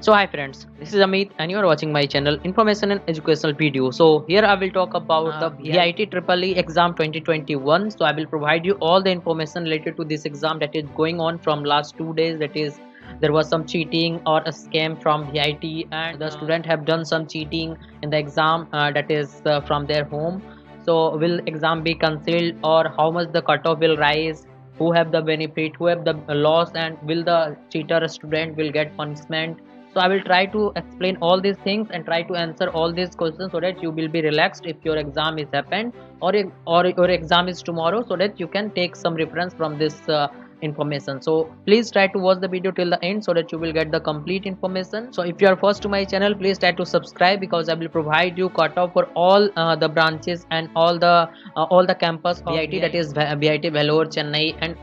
So hi friends, this is Amit and you are watching my channel Information and Educational Video. So here I will talk about the VIT Triple E exam 2021. So I will provide you all the information related to this exam that is going on from last 2 days. That is, there was some cheating or a scam from VIT and the student have done some cheating in the exam that is from their home. So will exam be cancelled or how much the cutoff will rise? Who have the benefit? Who have the loss? And will the cheater student will get punishment? So I will try to explain all these things and try to answer all these questions so that you will be relaxed if your exam is happened or your exam is tomorrow, so that you can take some reference from this information. So please try to watch the video till the end so that you will get the complete information. So if you are first to my channel, please try to subscribe because I will provide you cutoff for all the branches and all the campus of VIT, that is VIT Vellore, Chennai, and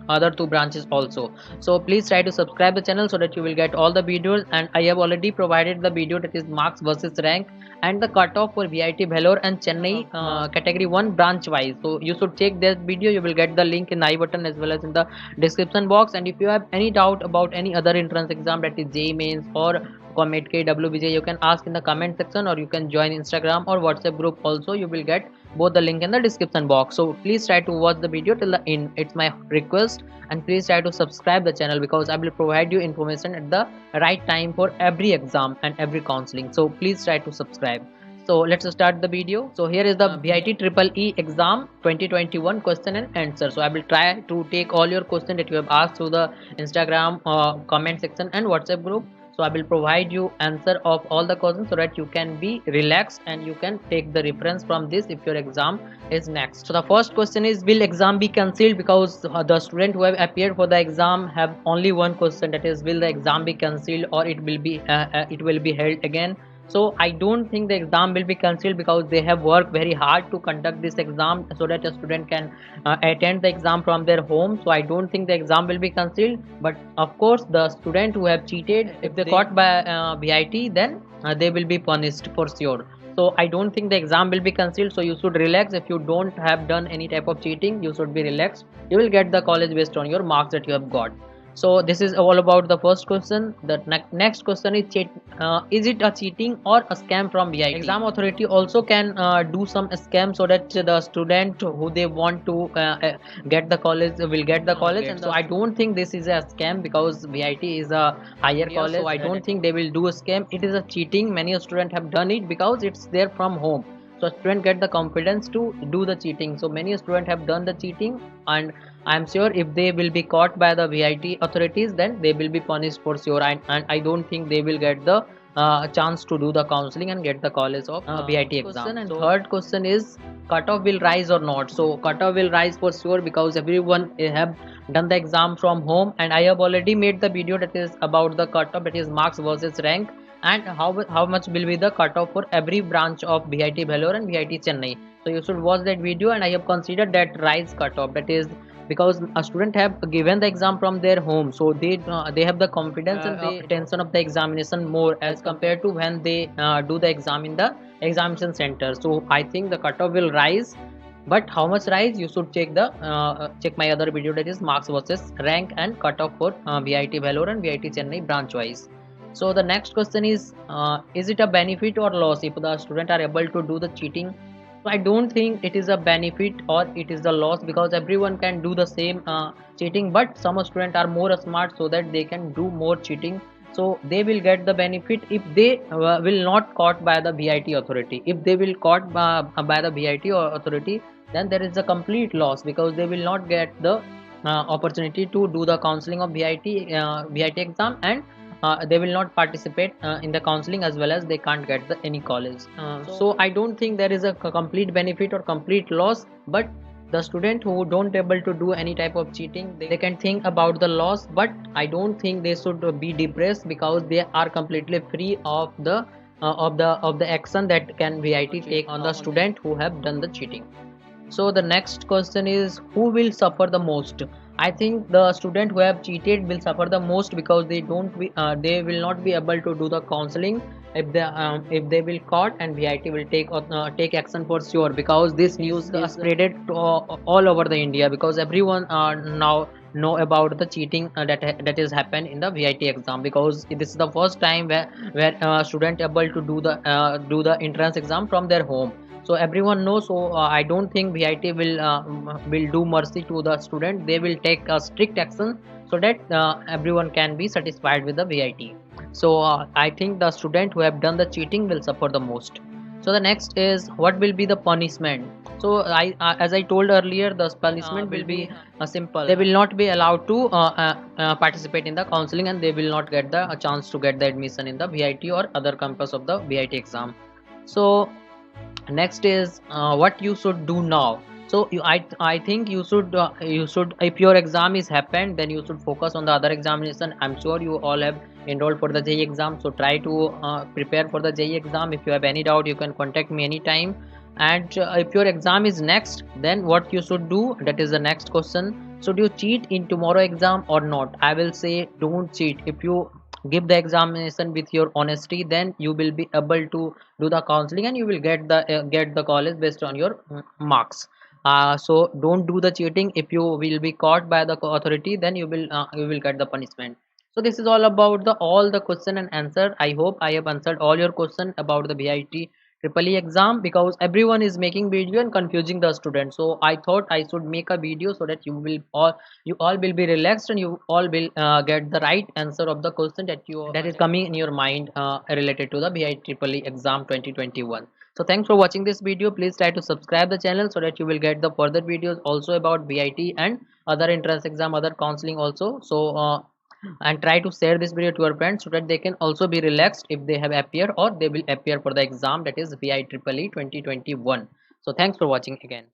other two branches also. So please try to subscribe the channel so that you will get all the videos, and I have already provided the video that is marks versus rank and the cutoff for VIT Vellore and Chennai category 1 branch wise. So you should check that video. You will get the link in the I button as well as in the description box. And if you have any doubt about any other entrance exam, that is JEE mains or COMEDK, WBJ, you can ask in the comment section or you can join Instagram or WhatsApp group also. You will get both the link in the description box. So please try to watch the video till the end, it's my request. And please try to subscribe the channel because I will provide you information at the right time for every exam and every counseling. So please try to subscribe. So let's start the video. So here is the VIT Triple E exam 2021 question and answer. So I will try to take all your question that you have asked through the Instagram comment section and WhatsApp group. So I will provide you answer of all the questions so that you can be relaxed and you can take the reference from this if your exam is next. So the first question is, will exam be cancelled? Because the student who have appeared for the exam have only one question, that is, will the exam be cancelled or it will be held again. So I don't think the exam will be cancelled because they have worked very hard to conduct this exam so that a student can attend the exam from their home. So I don't think the exam will be cancelled. But of course, the student who have cheated, if they caught by VIT, then they will be punished for sure. So I don't think the exam will be cancelled. So you should relax. If you don't have done any type of cheating, you should be relaxed. You will get the college based on your marks that you have got. So this is all about the first question. The next question is it a cheating or a scam from VIT? Exam authority also can do some scam so that the student who they want to get the college will get the college. And so I don't think this is a scam because VIT is a higher college. So I don't think they will do a scam. It is a cheating. Many students have done it because it's there from home. So student get the confidence to do the cheating. So many students have done the cheating, and I'm sure if they will be caught by the VIT authorities, then they will be punished for sure. And I don't think they will get the chance to do the counseling and get the college of VIT exam. And third question is, cutoff will rise or not? So cutoff will rise for sure because everyone have done the exam from home, and I have already made the video that is about the cutoff, that is marks versus rank, and how much will be the cutoff for every branch of VIT Vellore and VIT Chennai. So you should watch that video, and I have considered that rise cutoff, that is because a student have given the exam from their home, so they have the confidence and the attention of the examination more as compared to when they do the exam in the examination center. So I think the cutoff will rise, but how much rise, you should check my other video, that is marks versus rank and cutoff for VIT Vellore and VIT Chennai branch wise. So the next question is it a benefit or loss if the student are able to do the cheating? So I don't think it is a benefit or it is a loss because everyone can do the same cheating, but some students are more smart so that they can do more cheating. So they will get the benefit if they will not caught by the VIT authority. If they will caught by the VIT authority, then there is a complete loss because they will not get the opportunity to do the counseling of VIT exam, and they will not participate in the counseling as well as they can't get any college. So I don't think there is a complete benefit or complete loss, but the student who don't able to do any type of cheating, they can think about the loss, but I don't think they should be depressed because they are completely free of the action that can VIT take on the student who have done the cheating. So the next question is, who will suffer the most? I think the student who have cheated will suffer the most because they will not be able to do the counseling if they will caught, and VIT will take action for sure because this news is spreaded to all over the India because everyone now know about the cheating that is happened in the VIT exam, because this is the first time where student able to do the entrance exam from their home. So everyone knows. So I don't think VIT will do mercy to the student. They will take a strict action so that everyone can be satisfied with the VIT. So I think the student who have done the cheating will suffer the most. So the next is, what will be the punishment? So as I told earlier, the punishment will be simple. They will not be allowed to participate in the counseling, and they will not get the a chance to get the admission in the VIT or other campus of the VIT exam. So next is, what you should do now. So I think you should, if your exam is happened, then you should focus on the other examination. I'm sure you all have enrolled for the JEE exam, so try to prepare for the JEE exam. If you have any doubt, you can contact me anytime. And if your exam is next, then what you should do, that is the next question. Should you cheat in tomorrow exam or not? I will say, don't cheat. If you give the examination with your honesty, then you will be able to do the counseling, and you will get the college based on your marks. So don't do the cheating. If you will be caught by the authority, then you will get the punishment. So this is all about the all the question and answer. I hope I have answered all your question about the VIT triple E exam, because everyone is making video and confusing the student. So I thought I should make a video so that you all will be relaxed, and you all will get the right answer of the question that is coming in your mind related to the VIT triple E exam 2021. So thanks for watching this video. Please try to subscribe the channel so that you will get the further videos also about VIT and other entrance exam, other counseling also. So and try to share this video to your friends so that they can also be relaxed if they have appeared or they will appear for the exam, that is VIT triple E 2021. So thanks for watching again.